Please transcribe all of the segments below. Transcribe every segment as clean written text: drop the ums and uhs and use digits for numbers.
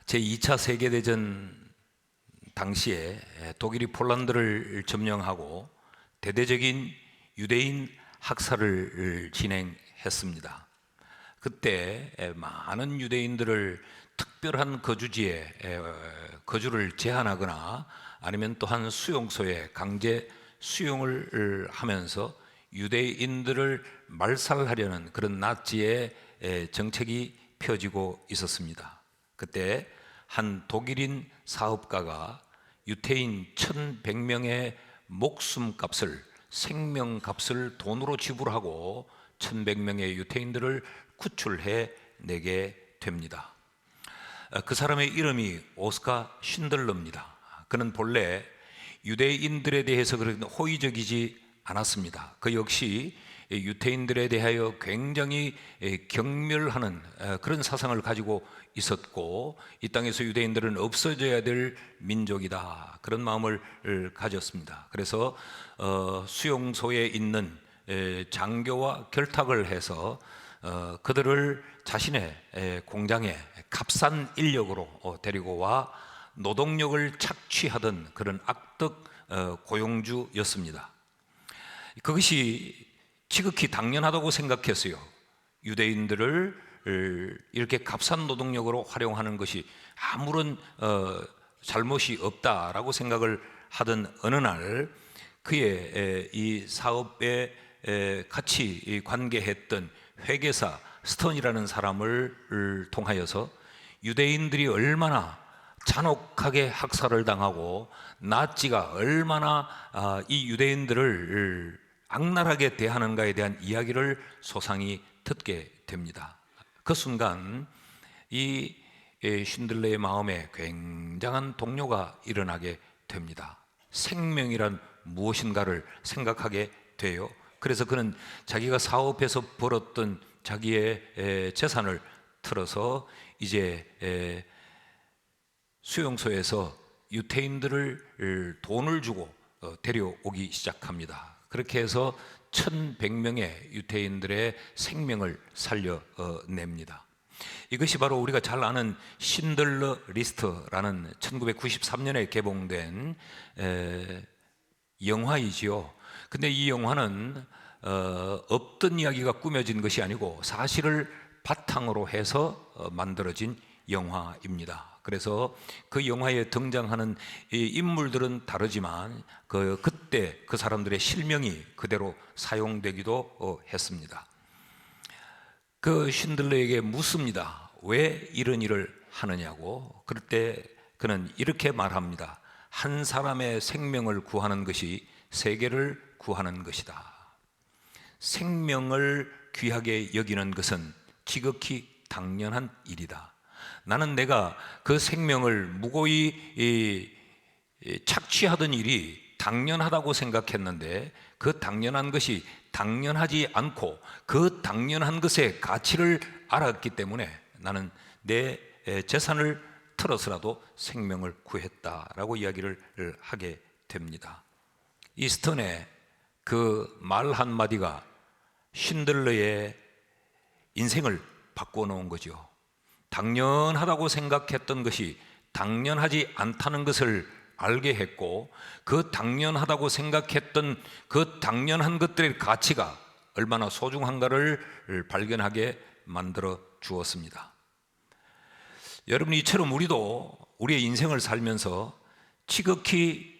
제2차 세계대전 당시에 독일이 폴란드를 점령하고 대대적인 유대인 학살을 진행했습니다. 그때 많은 유대인들을 특별한 거주지에 거주를 제한하거나 아니면 또한 수용소에 강제 수용을 하면서 유대인들을 말살하려는 그런 나치의 정책이 펴지고 있었습니다. 그때 한 독일인 사업가가 유태인 1100명의 목숨값을, 생명값을 돈으로 지불하고 1100명의 유태인들을 구출해 내게 됩니다. 그 사람의 이름이 오스카 쉰들러입니다. 그는 본래 유대인들에 대해서 그렇게 호의적이지 않았습니다. 그 역시 유태인들에 대하여 굉장히 경멸하는 그런 사상을 가지고 있었고, 이 땅에서 유대인들은 없어져야 될 민족이다, 그런 마음을 가졌습니다. 그래서 수용소에 있는 장교와 결탁을 해서 그들을 자신의 공장에 값싼 인력으로 데리고 와 노동력을 착취하던 그런 악덕 고용주였습니다. 그것이 지극히 당연하다고 생각했어요. 유대인들을 이렇게 값싼 노동력으로 활용하는 것이 아무런 잘못이 없다라고 생각을 하던 어느 날, 그의 이 사업에 같이 관계했던 회계사 스턴이라는 사람을 통하여서 유대인들이 얼마나 잔혹하게 학살을 당하고 나치가 얼마나 이 유대인들을 악랄하게 대하는가에 대한 이야기를 소상히 듣게 됩니다. 그 순간 이 쉰들레의 마음에 굉장한 동요가 일어나게 됩니다. 생명이란 무엇인가를 생각하게 돼요. 그래서 그는 자기가 사업해서 벌었던 자기의 재산을 틀어서 이제 수용소에서 유태인들을 돈을 주고 데려오기 시작합니다. 그렇게 해서 1100명의 유태인들의 생명을 살려냅니다. 이것이 바로 우리가 잘 아는 신들러 리스트라는 1993년에 개봉된 영화이지요. 근데 이 영화는 없던 이야기가 꾸며진 것이 아니고 사실을 바탕으로 해서 만들어진 영화입니다. 그래서 그 영화에 등장하는 이 인물들은 다르지만 그때 그 사람들의 실명이 그대로 사용되기도 했습니다. 그 쉰들러에게 묻습니다. 왜 이런 일을 하느냐고. 그럴 때 그는 이렇게 말합니다. 한 사람의 생명을 구하는 것이 세계를 구하는 것이다. 생명을 귀하게 여기는 것은 지극히 당연한 일이다. 나는 내가 그 생명을 무고히 착취하던 일이 당연하다고 생각했는데, 그 당연한 것이 당연하지 않고 그 당연한 것의 가치를 알았기 때문에 나는 내 재산을 틀어서라도 생명을 구했다라고 이야기를 하게 됩니다. 이 스턴의 그 말 한마디가 쉰들러의 인생을 바꿔놓은 거죠. 당연하다고 생각했던 것이 당연하지 않다는 것을 알게 했고, 그 당연하다고 생각했던 그 당연한 것들의 가치가 얼마나 소중한가를 발견하게 만들어 주었습니다. 여러분, 이처럼 우리도 우리의 인생을 살면서 지극히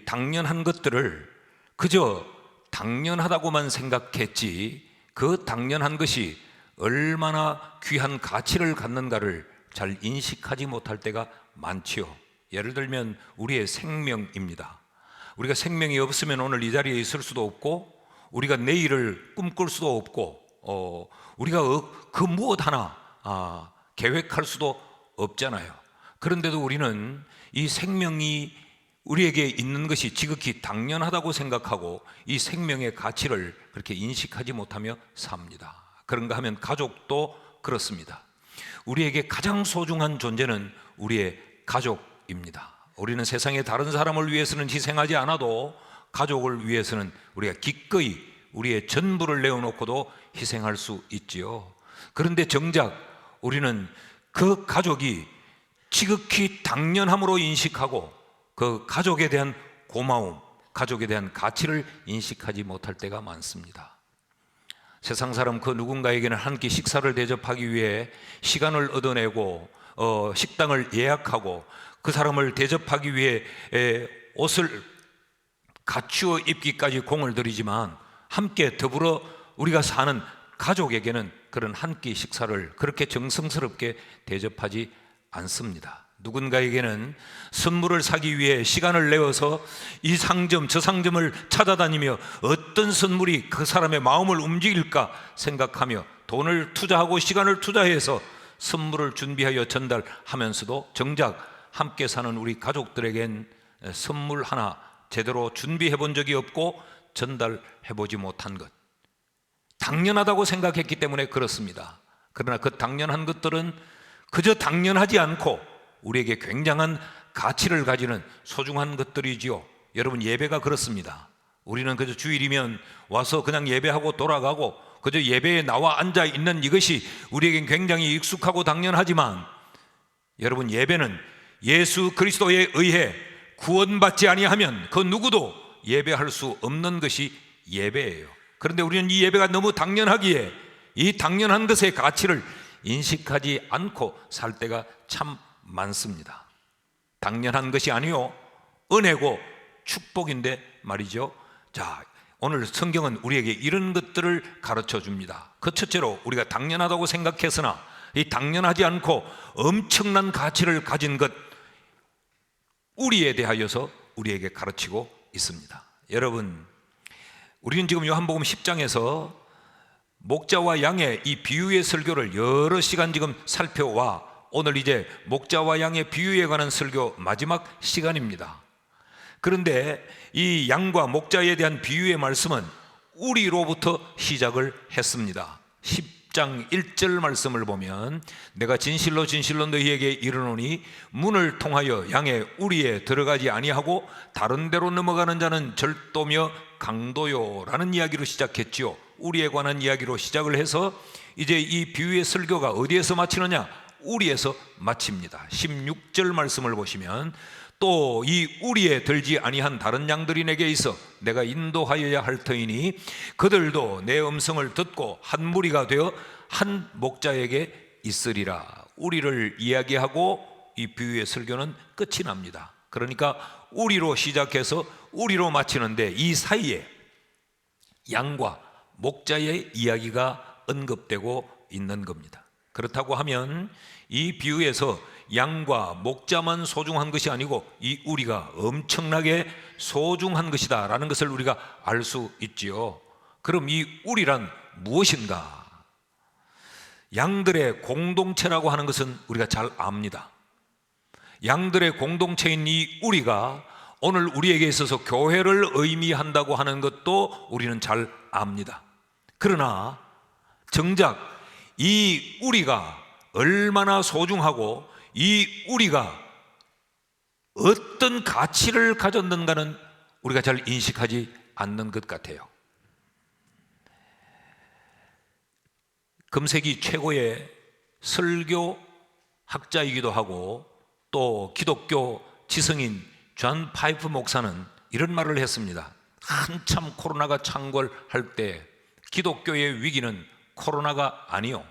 당연한 것들을 그저 당연하다고만 생각했지, 그 당연한 것이 얼마나 귀한 가치를 갖는가를 잘 인식하지 못할 때가 많지요. 예를 들면 우리의 생명입니다. 우리가 생명이 없으면 오늘 이 자리에 있을 수도 없고, 우리가 내일을 꿈꿀 수도 없고, 우리가 그 무엇 하나 계획할 수도 없잖아요. 그런데도 우리는 이 생명이 우리에게 있는 것이 지극히 당연하다고 생각하고 이 생명의 가치를 그렇게 인식하지 못하며 삽니다. 그런가 하면 가족도 그렇습니다. 우리에게 가장 소중한 존재는 우리의 가족입니다. 우리는 세상의 다른 사람을 위해서는 희생하지 않아도 가족을 위해서는 우리가 기꺼이 우리의 전부를 내어놓고도 희생할 수 있지요. 그런데 정작 우리는 그 가족이 지극히 당연함으로 인식하고 그 가족에 대한 고마움, 가족에 대한 가치를 인식하지 못할 때가 많습니다. 세상 사람 그 누군가에게는 한 끼 식사를 대접하기 위해 시간을 얻어내고 식당을 예약하고 그 사람을 대접하기 위해 옷을 갖추어 입기까지 공을 들이지만 함께 더불어 우리가 사는 가족에게는 그런 한 끼 식사를 그렇게 정성스럽게 대접하지 않습니다. 누군가에게는 선물을 사기 위해 시간을 내어서 이 상점 저 상점을 찾아다니며 어떤 선물이 그 사람의 마음을 움직일까 생각하며 돈을 투자하고 시간을 투자해서 선물을 준비하여 전달하면서도 정작 함께 사는 우리 가족들에겐 선물 하나 제대로 준비해 본 적이 없고 전달해 보지 못한 것, 당연하다고 생각했기 때문에 그렇습니다. 그러나 그 당연한 것들은 그저 당연하지 않고 우리에게 굉장한 가치를 가지는 소중한 것들이지요. 여러분, 예배가 그렇습니다. 우리는 그저 주일이면 와서 그냥 예배하고 돌아가고 그저 예배에 나와 앉아 있는 이것이 우리에겐 굉장히 익숙하고 당연하지만 여러분, 예배는 예수 그리스도에 의해 구원받지 아니하면 그 누구도 예배할 수 없는 것이 예배예요. 그런데 우리는 이 예배가 너무 당연하기에 이 당연한 것의 가치를 인식하지 않고 살 때가 참 많습니다. 당연한 것이 아니요 은혜고 축복인데 말이죠. 자, 오늘 성경은 우리에게 이런 것들을 가르쳐 줍니다. 그 첫째로 우리가 당연하다고 생각했으나 이 당연하지 않고 엄청난 가치를 가진 것 우리에 대하여서 우리에게 가르치고 있습니다. 여러분, 우리는 지금 요한복음 10장에서 목자와 양의 이 비유의 설교를 여러 시간 지금 살펴와 오늘 이제 목자와 양의 비유에 관한 설교 마지막 시간입니다. 그런데 이 양과 목자에 대한 비유의 말씀은 우리로부터 시작을 했습니다. 10장 1절 말씀을 보면 내가 진실로 진실로 너희에게 이르노니 문을 통하여 양의 우리에 들어가지 아니하고 다른 데로 넘어가는 자는 절도며 강도요 라는 이야기로 시작했지요. 우리에 관한 이야기로 시작을 해서 이제 이 비유의 설교가 어디에서 마치느냐? 우리에서 마칩니다. 16절 말씀을 보시면 또 이 우리에 들지 아니한 다른 양들이 내게 있어 내가 인도하여야 할 터이니 그들도 내 음성을 듣고 한 무리가 되어 한 목자에게 있으리라. 우리를 이야기하고 이 비유의 설교는 끝이 납니다. 그러니까 우리로 시작해서 우리로 마치는데 이 사이에 양과 목자의 이야기가 언급되고 있는 겁니다. 그렇다고 하면 이 비유에서 양과 목자만 소중한 것이 아니고 이 우리가 엄청나게 소중한 것이다 라는 것을 우리가 알 수 있지요. 그럼 이 우리란 무엇인가? 양들의 공동체라고 하는 것은 우리가 잘 압니다. 양들의 공동체인 이 우리가 오늘 우리에게 있어서 교회를 의미한다고 하는 것도 우리는 잘 압니다. 그러나 정작 이 우리가 얼마나 소중하고 이 우리가 어떤 가치를 가졌는가는 우리가 잘 인식하지 않는 것 같아요. 금세기 최고의 설교 학자이기도 하고 또 기독교 지성인 존 파이프 목사는 이런 말을 했습니다. 한참 코로나가 창궐할 때 기독교의 위기는 코로나가 아니요,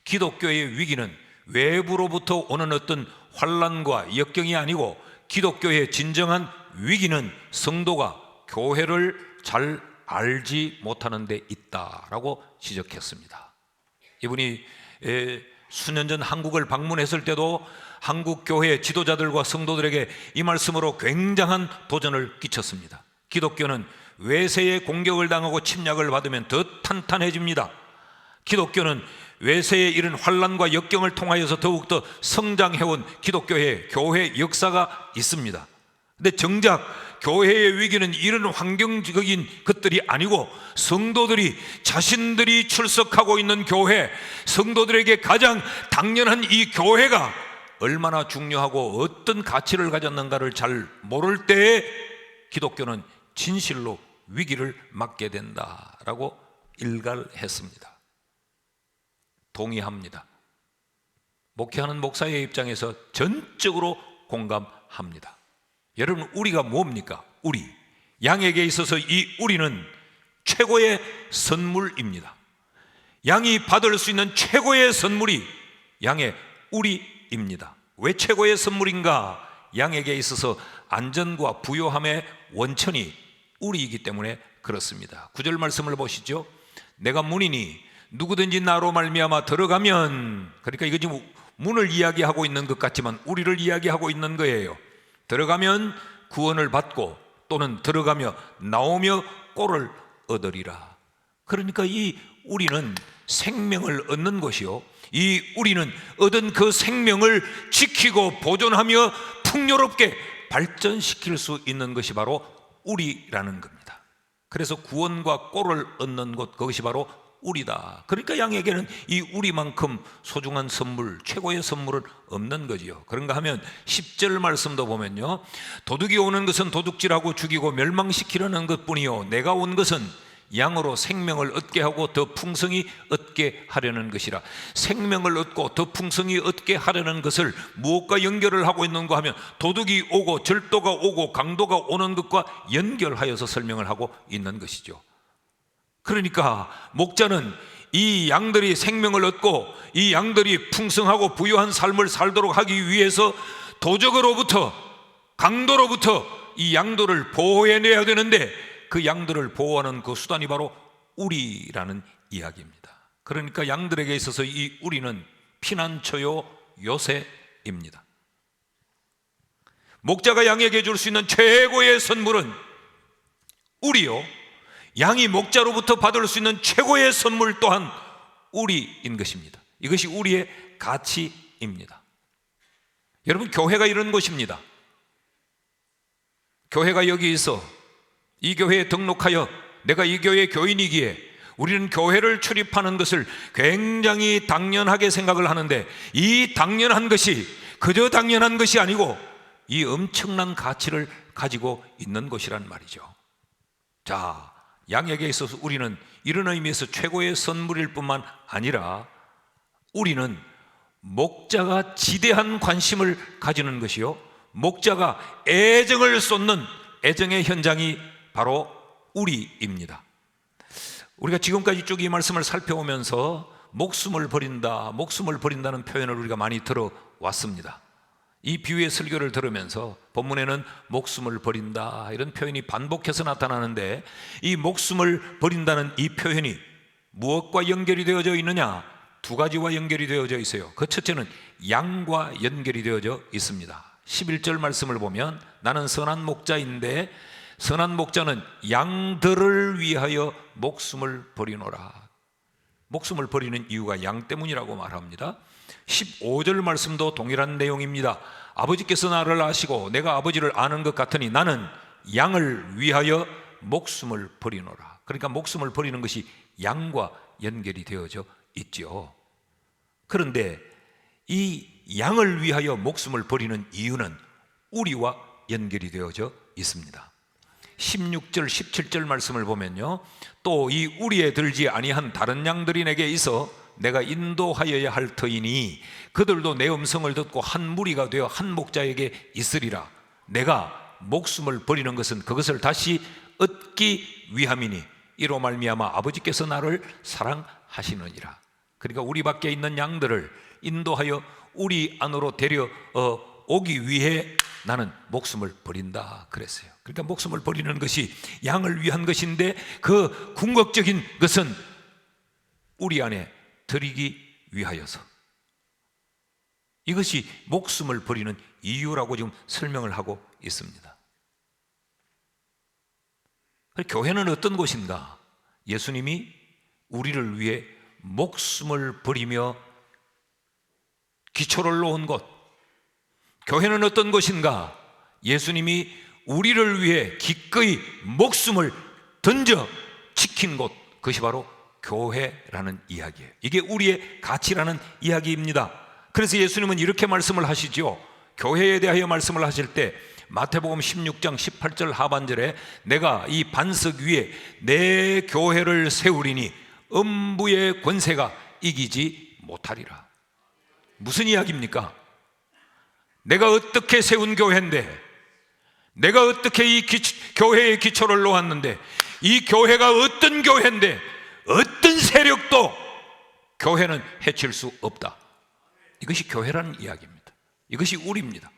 기독교의 위기는 외부로부터 오는 어떤 환난과 역경이 아니고 기독교의 진정한 위기는 성도가 교회를 잘 알지 못하는 데 있다라고 지적했습니다. 이분이 수년 전 한국을 방문했을 때도 한국 교회 지도자들과 성도들에게 이 말씀으로 굉장한 도전을 끼쳤습니다. 기독교는 외세의 공격을 당하고 침략을 받으면 더 탄탄해집니다. 기독교는 외세에 이른 환난과 역경을 통하여서 더욱더 성장해온 기독교의 교회 역사가 있습니다. 근데 정작 교회의 위기는 이런 환경적인 것들이 아니고 성도들이 자신들이 출석하고 있는 교회, 성도들에게 가장 당연한 이 교회가 얼마나 중요하고 어떤 가치를 가졌는가를 잘 모를 때에 기독교는 진실로 위기를 맞게 된다라고 일갈했습니다. 동의합니다. 목회하는 목사의 입장에서 전적으로 공감합니다. 여러분, 우리가 뭡니까? 우리. 양에게 있어서 이 우리는 최고의 선물입니다. 양이 받을 수 있는 최고의 선물이 양의 우리입니다. 왜 최고의 선물인가? 양에게 있어서 안전과 부요함의 원천이 우리이기 때문에 그렇습니다. 9절 말씀을 보시죠. 내가 문이니 누구든지 나로 말미암아 들어가면, 그러니까 이거 지금 문을 이야기하고 있는 것 같지만 우리를 이야기하고 있는 거예요. 들어가면 구원을 받고 또는 들어가며 나오며 꼴을 얻으리라. 그러니까 이 우리는 생명을 얻는 것이요, 이 우리는 얻은 그 생명을 지키고 보존하며 풍요롭게 발전시킬 수 있는 것이 바로 우리라는 겁니다. 그래서 구원과 꼴을 얻는 것, 그것이 바로 우리다. 그러니까 양에게는 이 우리만큼 소중한 선물, 최고의 선물은 없는 거지요. 그런가 하면 10절 말씀도 보면요, 도둑이 오는 것은 도둑질하고 죽이고 멸망시키려는 것뿐이요 내가 온 것은 양으로 생명을 얻게 하고 더 풍성히 얻게 하려는 것이라. 생명을 얻고 더 풍성히 얻게 하려는 것을 무엇과 연결을 하고 있는가 하면 도둑이 오고 절도가 오고 강도가 오는 것과 연결하여서 설명을 하고 있는 것이죠. 그러니까 목자는 이 양들이 생명을 얻고 이 양들이 풍성하고 부유한 삶을 살도록 하기 위해서 도적으로부터, 강도로부터 이 양들을 보호해내야 되는데 그 양들을 보호하는 그 수단이 바로 우리라는 이야기입니다. 그러니까 양들에게 있어서 이 우리는 피난처요 요새입니다. 목자가 양에게 줄 수 있는 최고의 선물은 우리요, 양이 목자로부터 받을 수 있는 최고의 선물 또한 우리인 것입니다. 이것이 우리의 가치입니다. 여러분, 교회가 이런 곳입니다. 교회가 여기 있어 이 교회에 등록하여 내가 이 교회의 교인이기에 우리는 교회를 출입하는 것을 굉장히 당연하게 생각을 하는데, 이 당연한 것이 그저 당연한 것이 아니고 이 엄청난 가치를 가지고 있는 것이란 말이죠. 자, 양에게 있어서 우리는 이런 의미에서 최고의 선물일 뿐만 아니라 우리는 목자가 지대한 관심을 가지는 것이요, 목자가 애정을 쏟는 애정의 현장이 바로 우리입니다. 우리가 지금까지 쭉 이 말씀을 살펴오면서 목숨을 버린다, 목숨을 버린다는 표현을 우리가 많이 들어왔습니다. 이 비유의 설교를 들으면서 본문에는 목숨을 버린다 이런 표현이 반복해서 나타나는데, 이 목숨을 버린다는 이 표현이 무엇과 연결이 되어져 있느냐? 두 가지와 연결이 되어져 있어요. 그 첫째는 양과 연결이 되어져 있습니다. 11절 말씀을 보면 나는 선한 목자인데 선한 목자는 양들을 위하여 목숨을 버리노라. 목숨을 버리는 이유가 양 때문이라고 말합니다. 15절 말씀도 동일한 내용입니다. 아버지께서 나를 아시고 내가 아버지를 아는 것 같으니 나는 양을 위하여 목숨을 버리노라. 그러니까 목숨을 버리는 것이 양과 연결이 되어져 있죠. 그런데 이 양을 위하여 목숨을 버리는 이유는 우리와 연결이 되어져 있습니다. 16절 17절 말씀을 보면요, 또 이 우리에 들지 아니한 다른 양들이 내게 있어 내가 인도하여야 할 터이니 그들도 내 음성을 듣고 한 무리가 되어 한 목자에게 있으리라. 내가 목숨을 버리는 것은 그것을 다시 얻기 위함이니 이로 말미암아 아버지께서 나를 사랑하시느니라. 그러니까 우리 밖에 있는 양들을 인도하여 우리 안으로 데려오기 위해 나는 목숨을 버린다 그랬어요. 그러니까 목숨을 버리는 것이 양을 위한 것인데 그 궁극적인 것은 우리 안에 들이기 위하여서, 이것이 목숨을 버리는 이유라고 지금 설명을 하고 있습니다. 교회는 어떤 곳인가? 예수님이 우리를 위해 목숨을 버리며 기초를 놓은 곳. 교회는 어떤 곳인가? 예수님이 우리를 위해 기꺼이 목숨을 던져 지킨 곳. 그것이 바로 교회라는 이야기예요. 이게 우리의 가치라는 이야기입니다. 그래서 예수님은 이렇게 말씀을 하시죠. 교회에 대하여 말씀을 하실 때 마태복음 16장 18절 하반절에 내가 이 반석 위에 내 교회를 세우리니 음부의 권세가 이기지 못하리라. 무슨 이야기입니까? 내가 어떻게 세운 교회인데, 내가 어떻게 이 교회의 기초를 놓았는데, 이 교회가 어떤 교회인데 어떤 세력도 교회는 해칠 수 없다. 이것이 교회라는 이야기입니다. 이것이 우리입니다.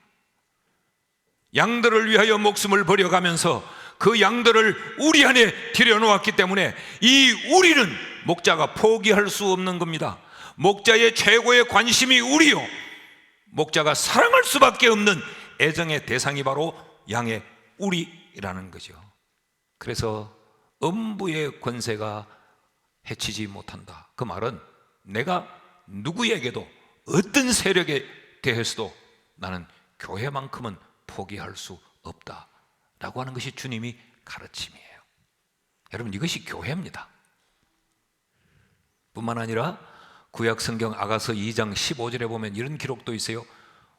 양들을 위하여 목숨을 버려가면서 그 양들을 우리 안에 들여놓았기 때문에 이 우리는 목자가 포기할 수 없는 겁니다. 목자의 최고의 관심이 우리요, 목자가 사랑할 수밖에 없는 애정의 대상이 바로 양의 우리라는 거죠. 그래서 음부의 권세가 해치지 못한다. 그 말은 내가 누구에게도 어떤 세력에 대해서도 나는 교회만큼은 포기할 수 없다라고 하는 것이 주님이 가르침이에요. 여러분, 이것이 교회입니다. 뿐만 아니라 구약 성경 아가서 2장 15절에 보면 이런 기록도 있어요.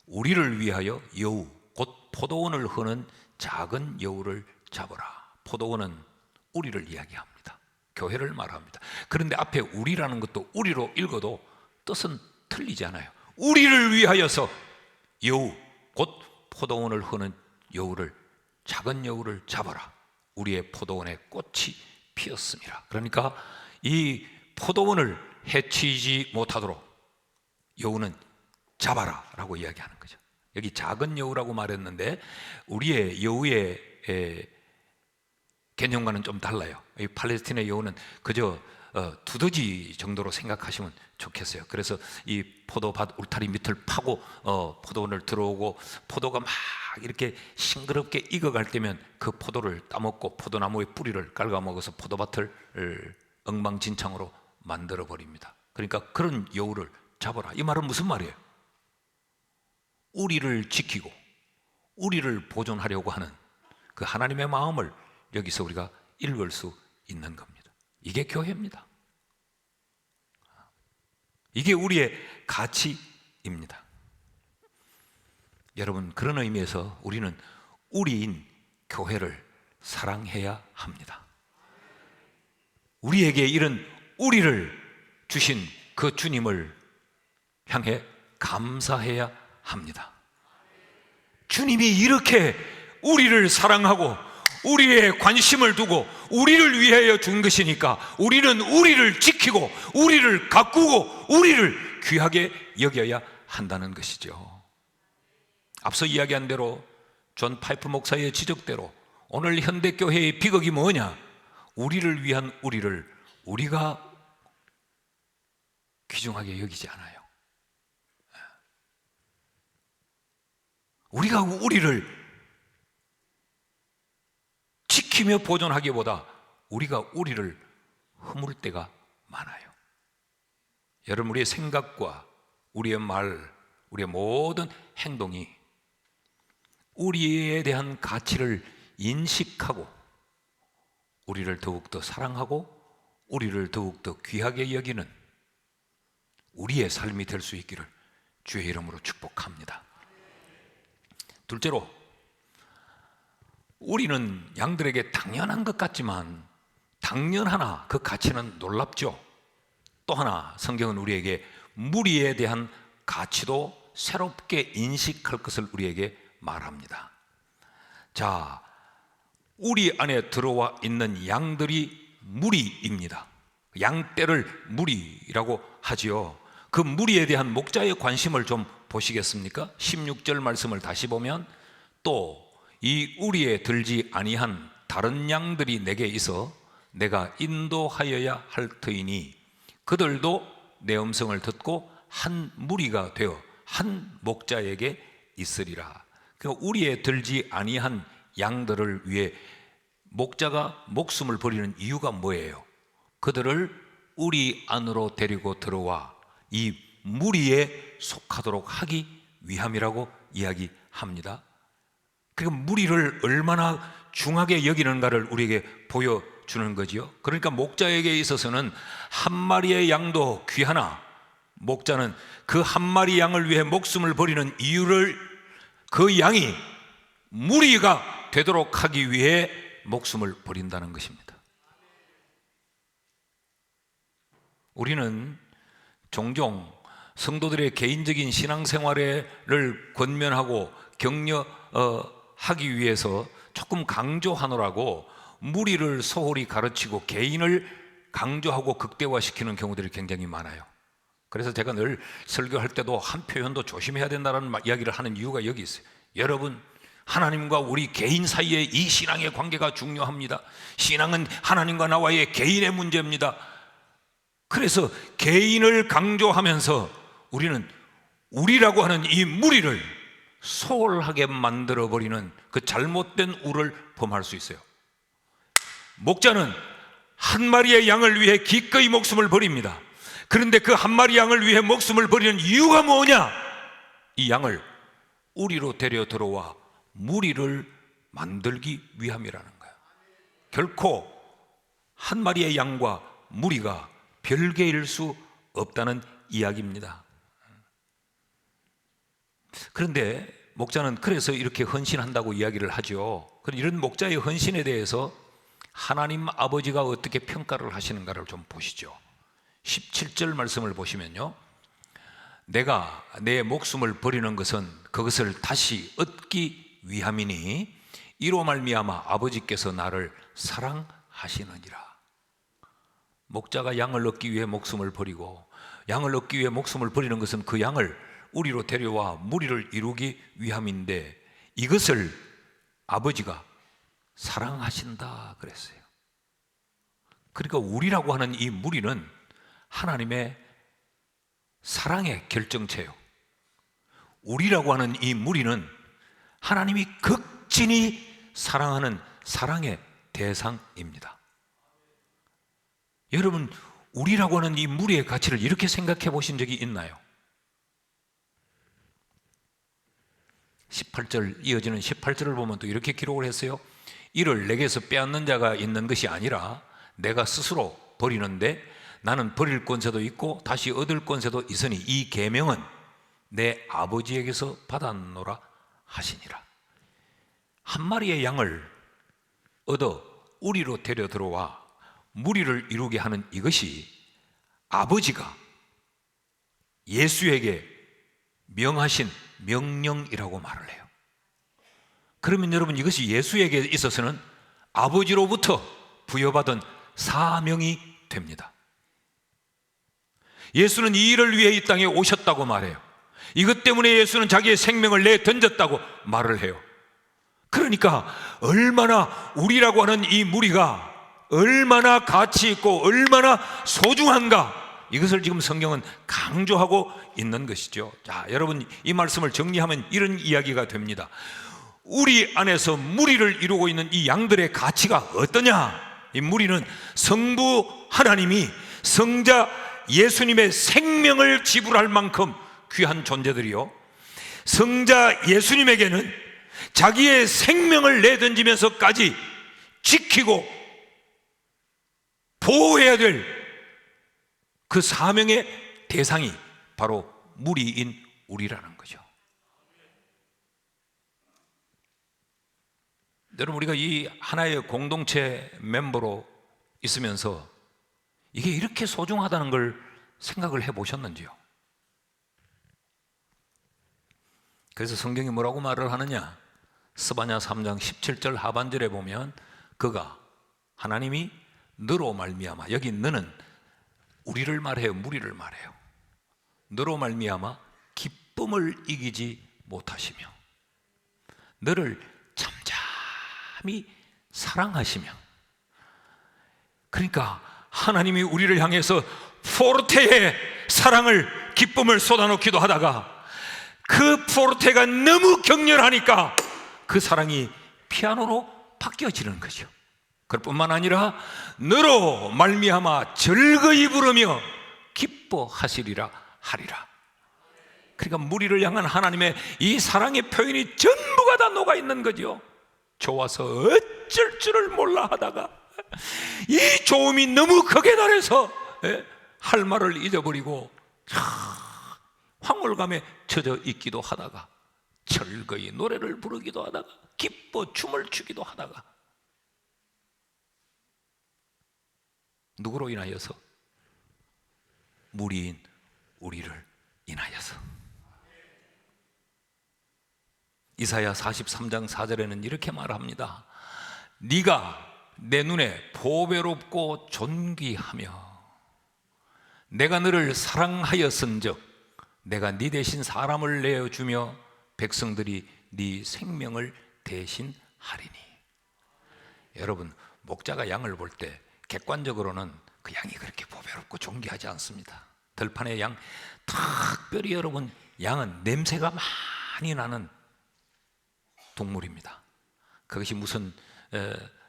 우리를 위하여 여우, 곧 포도원을 흐는 작은 여우를 잡아라. 포도원은 우리를 이야기합니다. 교회를 말합니다. 그런데 앞에 우리라는 것도 우리로 읽어도 뜻은 틀리지 않아요. 우리를 위하여서 여우, 곧 포도원을 흐는 여우를, 작은 여우를 잡아라. 우리의 포도원에 꽃이 피었습니다. 그러니까 이 포도원을 해치지 못하도록 여우는 잡아라 라고 이야기하는 거죠. 여기 작은 여우라고 말했는데 우리의 여우의 개념과는 좀 달라요. 이 팔레스틴의 여우는 그저 두더지 정도로 생각하시면 좋겠어요. 그래서 이 포도밭 울타리 밑을 파고 포도원을 들어오고 포도가 막 이렇게 싱그럽게 익어갈 때면 그 포도를 따먹고 포도나무의 뿌리를 갉아먹어서 포도밭을 엉망진창으로 만들어 버립니다. 그러니까 그런 여우를 잡아라. 이 말은 무슨 말이에요? 우리를 지키고 우리를 보존하려고 하는 그 하나님의 마음을 여기서 우리가 읽을 수 있는 겁니다. 이게 교회입니다. 이게 우리의 가치입니다. 여러분, 그런 의미에서 우리는 우리인 교회를 사랑해야 합니다. 우리에게 이런 우리를 주신 그 주님을 향해 감사해야 합니다. 주님이 이렇게 우리를 사랑하고 우리의 관심을 두고 우리를 위하여 준 것이니까 우리는 우리를 지키고 우리를 가꾸고 우리를 귀하게 여겨야 한다는 것이죠. 앞서 이야기한 대로 존 파이프 목사의 지적대로 오늘 현대교회의 비극이 뭐냐? 우리를 위한 우리를 우리가 귀중하게 여기지 않아요. 우리가 우리를 지키며 보존하기보다 우리가 우리를 허물 때가 많아요. 여러분, 우리의 생각과 우리의 말, 우리의 모든 행동이 우리에 대한 가치를 인식하고 우리를 더욱더 사랑하고 우리를 더욱더 귀하게 여기는 우리의 삶이 될 수 있기를 주의 이름으로 축복합니다. 둘째로, 우리는 양들에게 당연한 것 같지만 당연하나 그 가치는 놀랍죠. 또 하나, 성경은 우리에게 무리에 대한 가치도 새롭게 인식할 것을 우리에게 말합니다. 자, 우리 안에 들어와 있는 양들이 무리입니다. 양떼를 무리라고 하지요. 그 무리에 대한 목자의 관심을 좀 보시겠습니까? 16절 말씀을 다시 보면 또 이 우리에 들지 아니한 다른 양들이 내게 있어 내가 인도하여야 할 터이니 그들도 내 음성을 듣고 한 무리가 되어 한 목자에게 있으리라. 그러니까 우리에 들지 아니한 양들을 위해 목자가 목숨을 버리는 이유가 뭐예요? 그들을 우리 안으로 데리고 들어와 이 무리에 속하도록 하기 위함이라고 이야기합니다. 그러니까 무리를 얼마나 중하게 여기는가를 우리에게 보여주는 거지요. 그러니까 목자에게 있어서는 한 마리의 양도 귀하나 목자는 그 한 마리 양을 위해 목숨을 버리는 이유를 그 양이 무리가 되도록 하기 위해 목숨을 버린다는 것입니다. 우리는 종종 성도들의 개인적인 신앙생활을 권면하고 격려하기 위해서 조금 강조하느라고 무리를 소홀히 가르치고 개인을 강조하고 극대화시키는 경우들이 굉장히 많아요. 그래서 제가 늘 설교할 때도 한 표현도 조심해야 된다는 이야기를 하는 이유가 여기 있어요. 여러분, 하나님과 우리 개인 사이의 이 신앙의 관계가 중요합니다. 신앙은 하나님과 나와의 개인의 문제입니다. 그래서 개인을 강조하면서 우리는 우리라고 하는 이 무리를 소홀하게 만들어버리는 그 잘못된 우를 범할 수 있어요. 목자는 한 마리의 양을 위해 기꺼이 목숨을 버립니다. 그런데 그 한 마리 양을 위해 목숨을 버리는 이유가 뭐냐? 이 양을 우리로 데려 들어와 무리를 만들기 위함이라는 거예요. 결코 한 마리의 양과 무리가 별개일 수 없다는 이야기입니다. 그런데 목자는 그래서 이렇게 헌신한다고 이야기를 하죠. 이런 목자의 헌신에 대해서 하나님 아버지가 어떻게 평가를 하시는가를 좀 보시죠. 17절 말씀을 보시면요, 내가 내 목숨을 버리는 것은 그것을 다시 얻기 위함이니 이로 말미암아 아버지께서 나를 사랑하시느니라. 목자가 양을 얻기 위해 목숨을 버리고, 양을 얻기 위해 목숨을 버리는 것은 그 양을 우리로 데려와 무리를 이루기 위함인데 이것을 아버지가 사랑하신다 그랬어요. 그러니까 우리라고 하는 이 무리는 하나님의 사랑의 결정체요. 우리라고 하는 이 무리는 하나님이 극진히 사랑하는 사랑의 대상입니다. 여러분, 우리라고 하는 이 무리의 가치를 이렇게 생각해 보신 적이 있나요? 18절, 이어지는 18절을 보면 또 이렇게 기록을 했어요. 이를 내게서 빼앗는 자가 있는 것이 아니라 내가 스스로 버리는데 나는 버릴 권세도 있고 다시 얻을 권세도 있으니 이 계명은 내 아버지에게서 받았노라 하시니라. 한 마리의 양을 얻어 우리로 데려 들어와 무리를 이루게 하는 이것이 아버지가 예수에게 명하신 명령이라고 말을 해요. 그러면 여러분, 이것이 예수에게 있어서는 아버지로부터 부여받은 사명이 됩니다. 예수는 이 일을 위해 이 땅에 오셨다고 말해요. 이것 때문에 예수는 자기의 생명을 내던졌다고 말을 해요. 그러니까 얼마나 우리라고 하는 이 무리가 얼마나 가치 있고 얼마나 소중한가, 이것을 지금 성경은 강조하고 있는 것이죠. 자, 여러분, 이 말씀을 정리하면 이런 이야기가 됩니다. 우리 안에서 무리를 이루고 있는 이 양들의 가치가 어떠냐? 이 무리는 성부 하나님이 성자 예수님의 생명을 지불할 만큼 귀한 존재들이요, 성자 예수님에게는 자기의 생명을 내던지면서까지 지키고 보호해야 될 그 사명의 대상이 바로 무리인 우리라는 거죠. 여러분, 우리가 이 하나의 공동체 멤버로 있으면서 이게 이렇게 소중하다는 걸 생각을 해보셨는지요? 그래서 성경이 뭐라고 말을 하느냐? 스바냐 3장 17절 하반절에 보면 그가, 하나님이 너로 말미암아, 여기 너는 우리를 말해요, 무리를 말해요. 너로 말미암아 기쁨을 이기지 못하시며 너를 잠잠히 사랑하시며, 그러니까 하나님이 우리를 향해서 포르테의 사랑을, 기쁨을 쏟아놓기도 하다가 그 포르테가 너무 격렬하니까 그 사랑이 피아노로 바뀌어지는 거죠. 그럴 뿐만 아니라 너로 말미암아 즐거이 부르며 기뻐하시리라 하리라. 그러니까 무리를 향한 하나님의 이 사랑의 표현이 전부가 다 녹아 있는 거죠. 좋아서 어쩔 줄을 몰라 하다가 이 좋음이 너무 극에 달해서 할 말을 잊어버리고 황홀감에 젖어 있기도 하다가 즐거이 노래를 부르기도 하다가 기뻐 춤을 추기도 하다가, 누구로 인하여서? 무리인 우리를 인하여서. 이사야 43장 4절에는 이렇게 말합니다. 네가 내 눈에 보배롭고 존귀하며 내가 너를 사랑하였은즉 내가 네 대신 사람을 내어주며 백성들이 네 생명을 대신하리니. 여러분, 목자가 양을 볼 때 객관적으로는 그 양이 그렇게 보배롭고 존귀하지 않습니다. 들판의 양, 특별히 여러분, 양은 냄새가 많이 나는 동물입니다. 그것이 무슨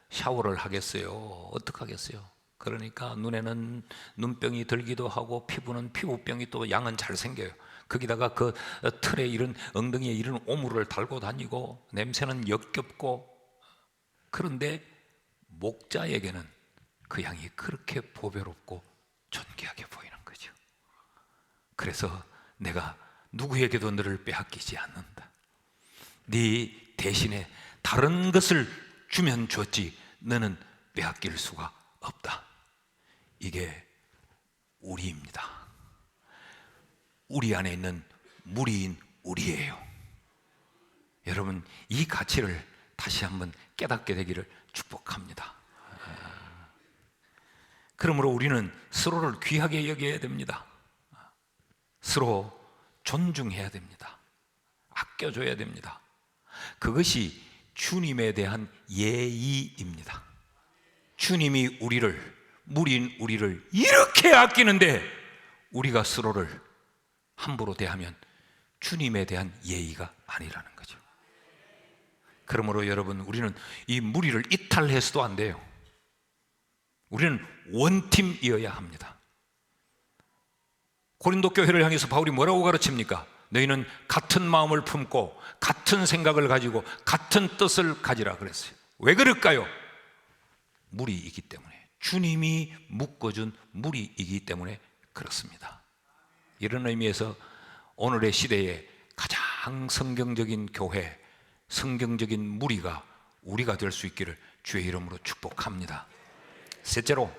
샤워를 하겠어요? 어떡하겠어요? 그러니까 눈에는 눈병이 들기도 하고 피부는 피부병이, 또 양은 잘생겨요. 거기다가 그 틀에 이런 엉덩이에 이런 오물을 달고 다니고 냄새는 역겹고. 그런데 목자에게는 그 양이 그렇게 보배롭고 존귀하게 보이는 거죠. 그래서 내가 누구에게도 너를 빼앗기지 않는다. 네 대신에 다른 것을 주면 줬지 너는 빼앗길 수가 없다. 이게 우리입니다. 우리 안에 있는 무리인 우리예요. 여러분, 이 가치를 다시 한번 깨닫게 되기를 축복합니다. 그러므로 우리는 서로를 귀하게 여겨야 됩니다. 서로 존중해야 됩니다. 아껴줘야 됩니다. 그것이 주님에 대한 예의입니다. 주님이 무리인 우리를 이렇게 아끼는데 우리가 서로를 함부로 대하면 주님에 대한 예의가 아니라는 거죠. 그러므로 여러분, 우리는 이 무리를 이탈해서도 안 돼요. 우리는 원팀이어야 합니다. 고린도 교회를 향해서 바울이 뭐라고 가르칩니까? 너희는 같은 마음을 품고 같은 생각을 가지고 같은 뜻을 가지라 그랬어요. 왜 그럴까요? 무리이기 때문에, 주님이 묶어준 무리이기 때문에 그렇습니다. 이런 의미에서 오늘의 시대에 가장 성경적인 교회, 성경적인 무리가 우리가 될 수 있기를 주의 이름으로 축복합니다. 셋째로,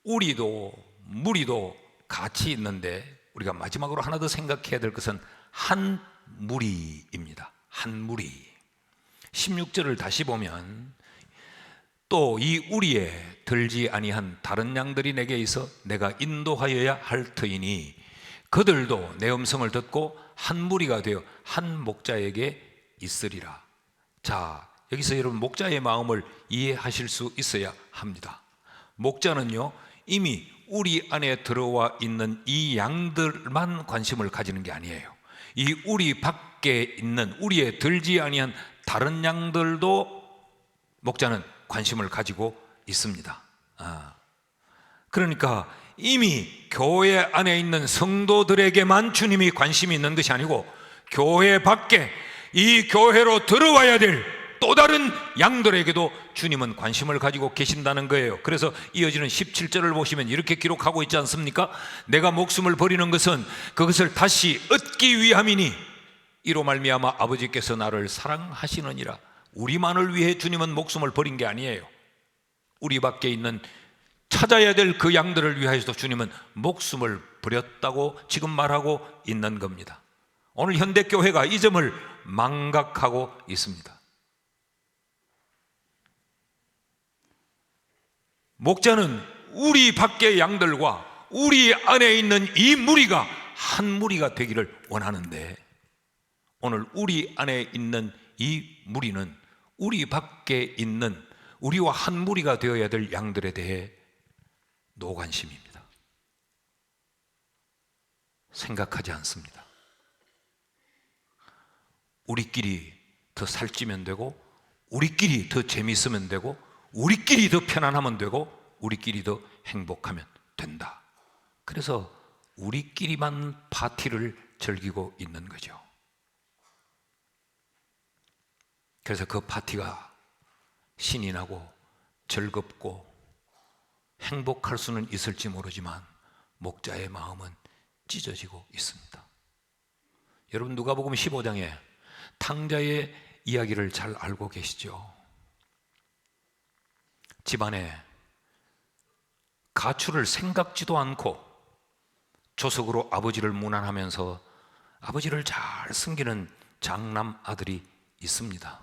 우리도 무리도 같이 있는데 우리가 마지막으로 하나 더 생각해야 될 것은 한 무리입니다. 한 무리. 16절을 다시 보면 또 이 우리에 들지 아니한 다른 양들이 내게 있어 내가 인도하여야 할 터이니 그들도 내 음성을 듣고 한 무리가 되어 한 목자에게 있으리라. 자, 여기서 여러분, 목자의 마음을 이해하실 수 있어야 합니다. 목자는요, 이미 우리 안에 들어와 있는 이 양들만 관심을 가지는 게 아니에요. 이 우리 밖에 있는, 우리에 들지 아니한 다른 양들도 목자는 관심을 가지고 있습니다. 그러니까 이미 교회 안에 있는 성도들에게만 주님이 관심이 있는 것이 아니고 교회 밖에 이 교회로 들어와야 될 또 다른 양들에게도 주님은 관심을 가지고 계신다는 거예요. 그래서 이어지는 17절을 보시면 이렇게 기록하고 있지 않습니까? 내가 목숨을 버리는 것은 그것을 다시 얻기 위함이니 이로 말미암아 아버지께서 나를 사랑하시느니라. 우리만을 위해 주님은 목숨을 버린 게 아니에요. 우리 밖에 있는 찾아야 될 그 양들을 위하여서도 주님은 목숨을 버렸다고 지금 말하고 있는 겁니다. 오늘 현대교회가 이 점을 망각하고 있습니다. 목자는 우리 밖의 양들과 우리 안에 있는 이 무리가 한 무리가 되기를 원하는데, 오늘 우리 안에 있는 이 무리는 우리 밖에 있는 우리와 한 무리가 되어야 될 양들에 대해 노관심입니다. 생각하지 않습니다. 우리끼리 더 살찌면 되고, 우리끼리 더 재미있으면 되고, 우리끼리 더 편안하면 되고, 우리끼리 더 행복하면 된다. 그래서 우리끼리만 파티를 즐기고 있는 거죠. 그래서 그 파티가 신이 나고 즐겁고 행복할 수는 있을지 모르지만 목자의 마음은 찢어지고 있습니다. 여러분, 누가복음 15장에 탕자의 이야기를 잘 알고 계시죠? 집안에 가출을 생각지도 않고 조석으로 아버지를 문안하면서 아버지를 잘 섬기는 장남 아들이 있습니다.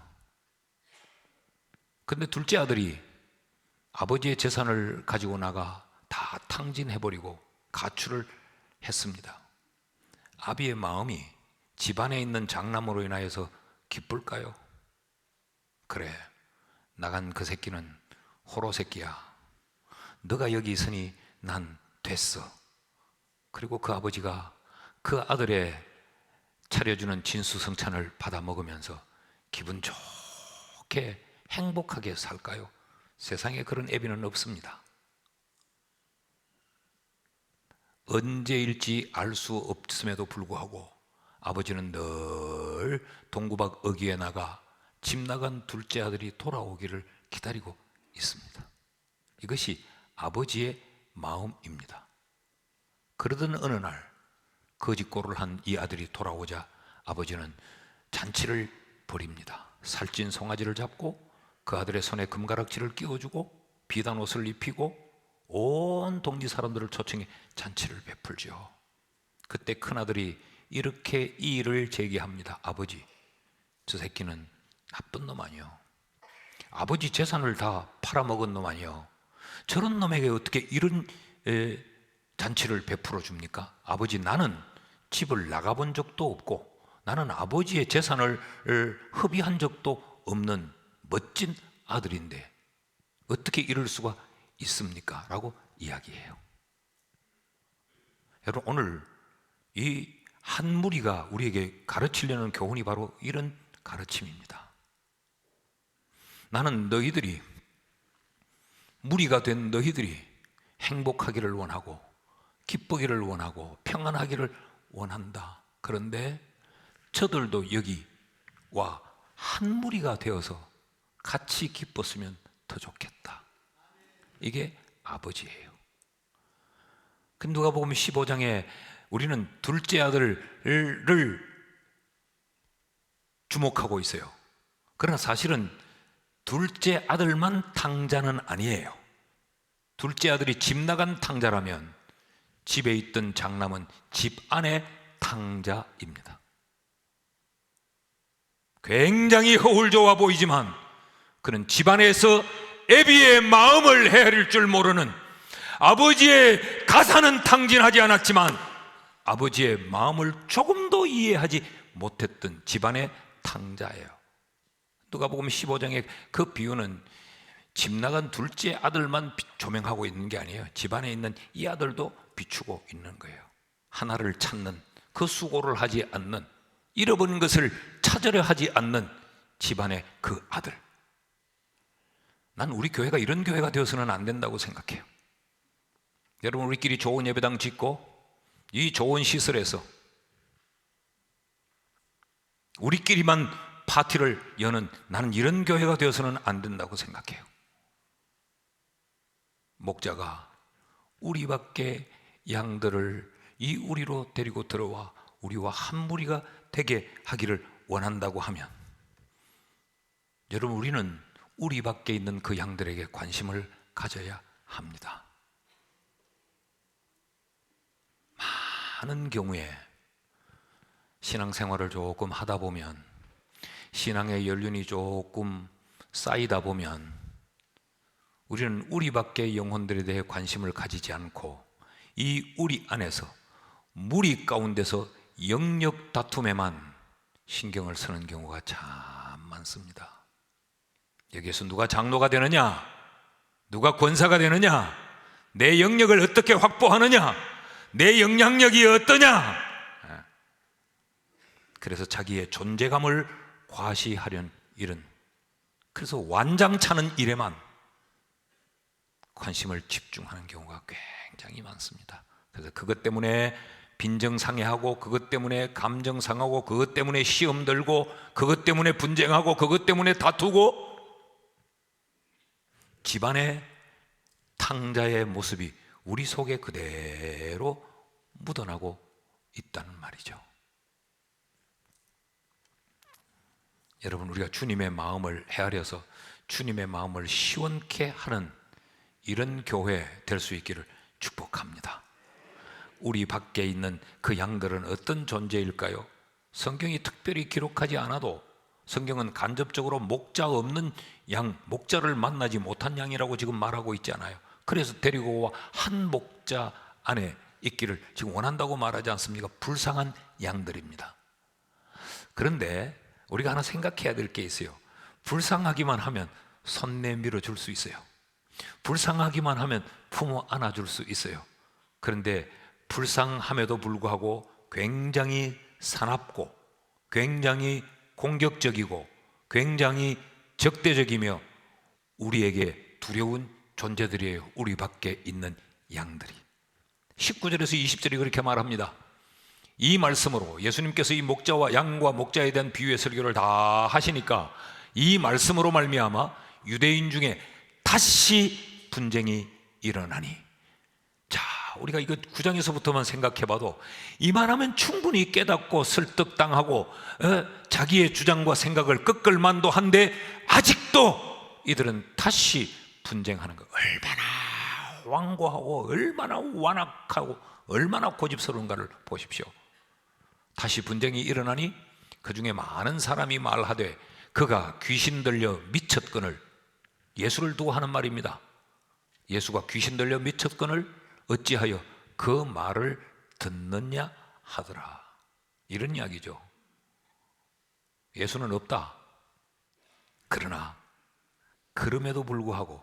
근데 둘째 아들이 아버지의 재산을 가지고 나가 다 탕진해버리고 가출을 했습니다. 아비의 마음이 집안에 있는 장남으로 인하여서 기쁠까요? 그래, 나간 그 새끼는 호로 새끼야. 너가 여기 있으니 난 됐어. 그리고 그 아버지가 그 아들의 차려주는 진수성찬을 받아 먹으면서 기분 좋게 행복하게 살까요? 세상에 그런 애비는 없습니다. 언제일지 알 수 없음에도 불구하고 아버지는 늘 동구박 어귀에 나가 집 나간 둘째 아들이 돌아오기를 기다리고 있습니다. 이것이 아버지의 마음입니다. 그러던 어느 날 거짓골을 한 이 아들이 돌아오자 아버지는 잔치를 벌입니다. 살찐 송아지를 잡고 그 아들의 손에 금가락지를 끼워주고 비단 옷을 입히고 온 동리 사람들을 초청해 잔치를 베풀죠. 그때 큰아들이 이렇게 이의를 제기합니다. 아버지, 저 새끼는 나쁜 놈 아니요, 아버지 재산을 다 팔아먹은 놈 아니요, 저런 놈에게 어떻게 이런 잔치를 베풀어 줍니까? 아버지, 나는 집을 나가본 적도 없고 나는 아버지의 재산을 흡입한 적도 없는 멋진 아들인데 어떻게 이럴 수가 있습니까? 라고 이야기해요. 여러분, 오늘 이 한 무리가 우리에게 가르치려는 교훈이 바로 이런 가르침입니다. 나는 너희들이, 무리가 된 너희들이 행복하기를 원하고 기쁘기를 원하고 평안하기를 원한다. 그런데 저들도 여기 와 한 무리가 되어서 같이 기뻤으면 더 좋겠다. 이게 아버지예요. 근데 누가복음 15장에 우리는 둘째 아들을 주목하고 있어요. 그러나 사실은 둘째 아들만 탕자는 아니에요. 둘째 아들이 집 나간 탕자라면 집에 있던 장남은 집 안의 탕자입니다. 굉장히 허울 좋아 보이지만 그는 집안에서 애비의 마음을 헤아릴 줄 모르는, 아버지의 가사는 탕진하지 않았지만 아버지의 마음을 조금도 이해하지 못했던 집안의 탕자예요. 누가복음 15장의 그 비유는 집 나간 둘째 아들만 조명하고 있는 게 아니에요. 집안에 있는 이 아들도 비추고 있는 거예요. 하나를 찾는, 그 수고를 하지 않는, 잃어버린 것을 찾으려 하지 않는 집안의 그 아들. 난 우리 교회가 이런 교회가 되어서는 안 된다고 생각해요. 여러분, 우리끼리 좋은 예배당 짓고 이 좋은 시설에서 우리끼리만 파티를 여는, 나는 이런 교회가 되어서는 안 된다고 생각해요. 목자가 우리밖에 양들을 이 우리로 데리고 들어와 우리와 한 무리가 되게 하기를 원한다고 하면, 여러분, 우리는 우리 밖에 있는 그 양들에게 관심을 가져야 합니다. 많은 경우에 신앙생활을 조금 하다 보면, 신앙의 연륜이 조금 쌓이다 보면 우리는 우리 밖의 영혼들에 대해 관심을 가지지 않고 이 우리 안에서, 무리 가운데서 영역 다툼에만 신경을 쓰는 경우가 참 많습니다. 여기에서 누가 장로가 되느냐, 누가 권사가 되느냐, 내 영역을 어떻게 확보하느냐, 내 영향력이 어떠냐, 그래서 자기의 존재감을 과시하려는 일은, 그래서 완장차는 일에만 관심을 집중하는 경우가 굉장히 많습니다. 그래서 그것 때문에 빈정상해하고, 그것 때문에 감정상하고, 그것 때문에 시험 들고, 그것 때문에 분쟁하고, 그것 때문에 다투고, 집안의 탕자의 모습이 우리 속에 그대로 묻어나고 있다는 말이죠. 여러분, 우리가 주님의 마음을 헤아려서 주님의 마음을 시원케 하는 이런 교회 될 수 있기를 축복합니다. 우리 밖에 있는 그 양들은 어떤 존재일까요? 성경이 특별히 기록하지 않아도 성경은 간접적으로 목자 없는 양, 목자를 만나지 못한 양이라고 지금 말하고 있잖아요. 그래서 데리고 와 한 목자 안에 있기를 지금 원한다고 말하지 않습니까? 불쌍한 양들입니다. 그런데 우리가 하나 생각해야 될 게 있어요. 불쌍하기만 하면 손 내밀어 줄 수 있어요. 불쌍하기만 하면 품어 안아줄 수 있어요. 그런데 불쌍함에도 불구하고 굉장히 사납고 굉장히 공격적이고 굉장히 적대적이며 우리에게 두려운 존재들이에요. 우리 밖에 있는 양들이. 19절에서 20절이 그렇게 말합니다. 이 말씀으로 예수님께서 이 목자와 양과 목자에 대한 비유의 설교를 다 하시니까 이 말씀으로 말미암아 유대인 중에 다시 분쟁이 일어나니. 자, 우리가 이거 9장에서부터만 생각해봐도 이만하면 충분히 깨닫고 설득당하고 자기의 주장과 생각을 꺾을 만도 한데 아직도 이들은 다시 분쟁하는 거. 얼마나 완고하고 얼마나 완악하고 얼마나 고집스러운가를 보십시오. 다시 분쟁이 일어나니 그 중에 많은 사람이 말하되 그가 귀신 들려 미쳤거늘. 예수를 두고 하는 말입니다. 예수가 귀신 들려 미쳤거늘 어찌하여 그 말을 듣느냐 하더라. 이런 이야기죠. 예수는 없다. 그러나 그럼에도 불구하고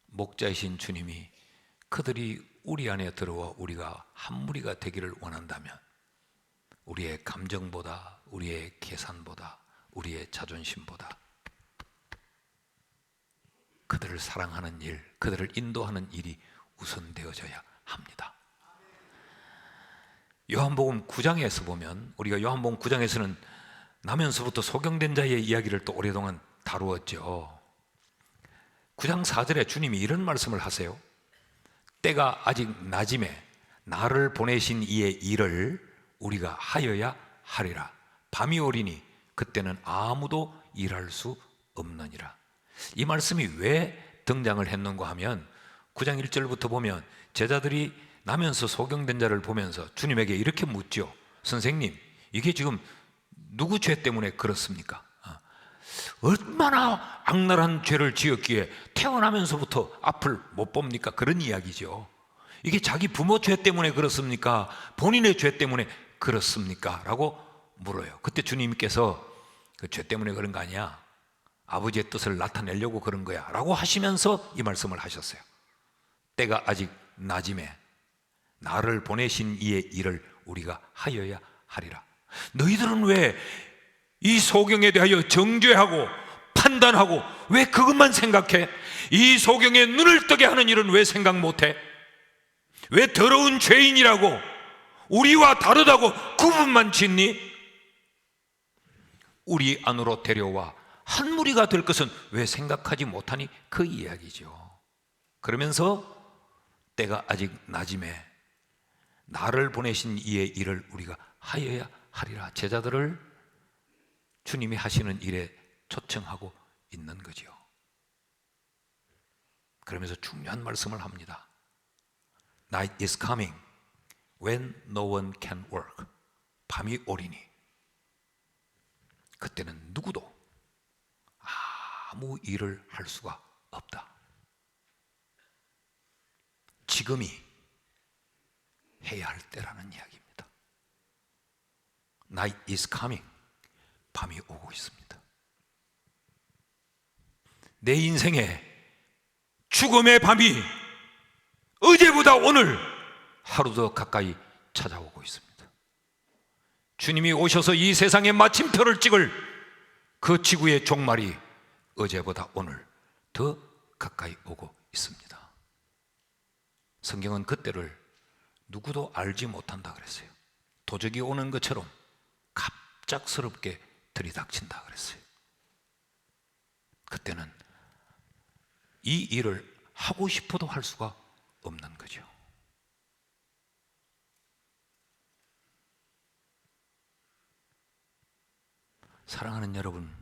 목자이신 주님이 그들이 우리 안에 들어와 우리가 한 무리가 되기를 원한다면 우리의 감정보다 우리의 계산보다 우리의 자존심보다 그들을 사랑하는 일, 그들을 인도하는 일이 우선되어져야 합니다. 요한복음 9장에서 보면 우리가 요한복음 9장에서는 나면서부터 소경된 자의 이야기를 또 오랫동안 다루었죠. 9장 4절에 주님이 이런 말씀을 하세요. 때가 아직 낮임에 나를 보내신 이의 일을 우리가 하여야 하리라. 밤이 오리니 그때는 아무도 일할 수 없느니라. 이 말씀이 왜 등장을 했는가 하면 9장 1절부터 보면 제자들이 나면서 소경된 자를 보면서 주님에게 이렇게 묻죠. 선생님, 이게 지금 누구 죄 때문에 그렇습니까? 얼마나 악랄한 죄를 지었기에 태어나면서부터 앞을 못 봅니까? 그런 이야기죠. 이게 자기 부모 죄 때문에 그렇습니까? 본인의 죄 때문에 그렇습니까? 라고 물어요. 그때 주님께서 그 죄 때문에 그런 거 아니야, 아버지의 뜻을 나타내려고 그런 거야 라고 하시면서 이 말씀을 하셨어요. 때가 아직 낮임에 나를 보내신 이의 일을 우리가 하여야 하리라. 너희들은 왜 이 소경에 대하여 정죄하고 판단하고 왜 그것만 생각해? 이 소경의 눈을 뜨게 하는 일은 왜 생각 못해? 왜 더러운 죄인이라고 우리와 다르다고 구분만 짓니? 우리 안으로 데려와 한 무리가 될 것은 왜 생각하지 못하니? 그 이야기죠. 그러면서 때가 아직 낮임에 나를 보내신 이의 일을 우리가 하여야 하리라. 제자들을 주님이 하시는 일에 초청하고 있는 거죠. 그러면서 중요한 말씀을 합니다. Night is coming when no one can work. 밤이 오리니 그때는 누구도 아무 일을 할 수가 없다. 지금이 해야 할 때라는 이야기입니다. Night is coming. 밤이 오고 있습니다. 내 인생에 죽음의 밤이 어제보다 오늘 하루 더 가까이 찾아오고 있습니다. 주님이 오셔서 이 세상에 마침표를 찍을 그 지구의 종말이 어제보다 오늘 더 가까이 오고 있습니다. 성경은 그때를 누구도 알지 못한다 그랬어요. 도적이 오는 것처럼 갑작스럽게 들이닥친다 그랬어요. 그때는 이 일을 하고 싶어도 할 수가 없는 거죠. 사랑하는 여러분,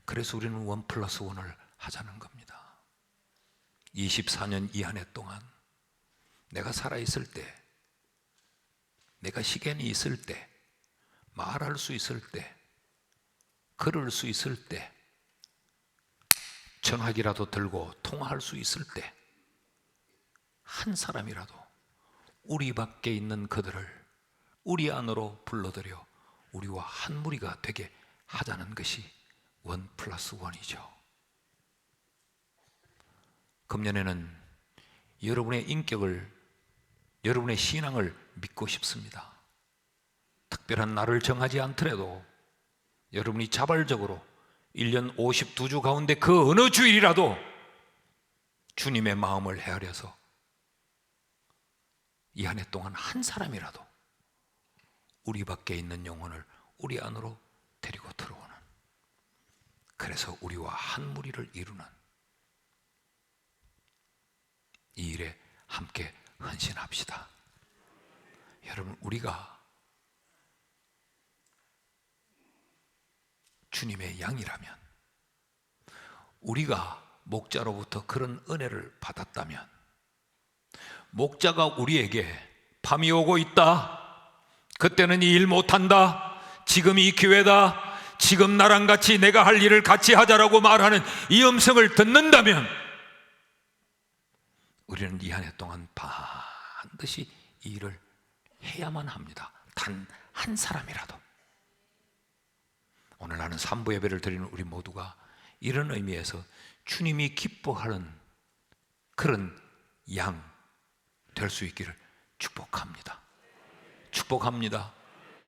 그래서 우리는 1+1을 하자는 겁니다. 24년 이 한 해 동안 내가 살아있을 때, 내가 시간이 있을 때, 말할 수 있을 때, 걸을 수 있을 때, 전화기라도 들고 통화할 수 있을 때, 한 사람이라도 우리 밖에 있는 그들을 우리 안으로 불러들여 우리와 한 무리가 되게 하자는 것이 1+1이죠. 금년에는 여러분의 인격을, 여러분의 신앙을 믿고 싶습니다. 특별한 날을 정하지 않더라도 여러분이 자발적으로 1년 52주 가운데 그 어느 주일이라도 주님의 마음을 헤아려서 이 한 해 동안 한 사람이라도 우리 밖에 있는 영혼을 우리 안으로 데리고 들어오는, 그래서 우리와 한 무리를 이루는 이 일에 함께 헌신합시다. 여러분, 우리가 주님의 양이라면, 우리가 목자로부터 그런 은혜를 받았다면, 목자가 우리에게 밤이 오고 있다, 그때는 이 일 못한다, 지금 이 기회다, 지금 나랑 같이 내가 할 일을 같이 하자라고 말하는 이 음성을 듣는다면 우리는 이 한 해 동안 반드시 이 일을 해야만 합니다. 단 한 사람이라도. 오늘 나는 삼부 예배를 드리는 우리 모두가 이런 의미에서 주님이 기뻐하는 그런 양 될 수 있기를 축복합니다. 축복합니다.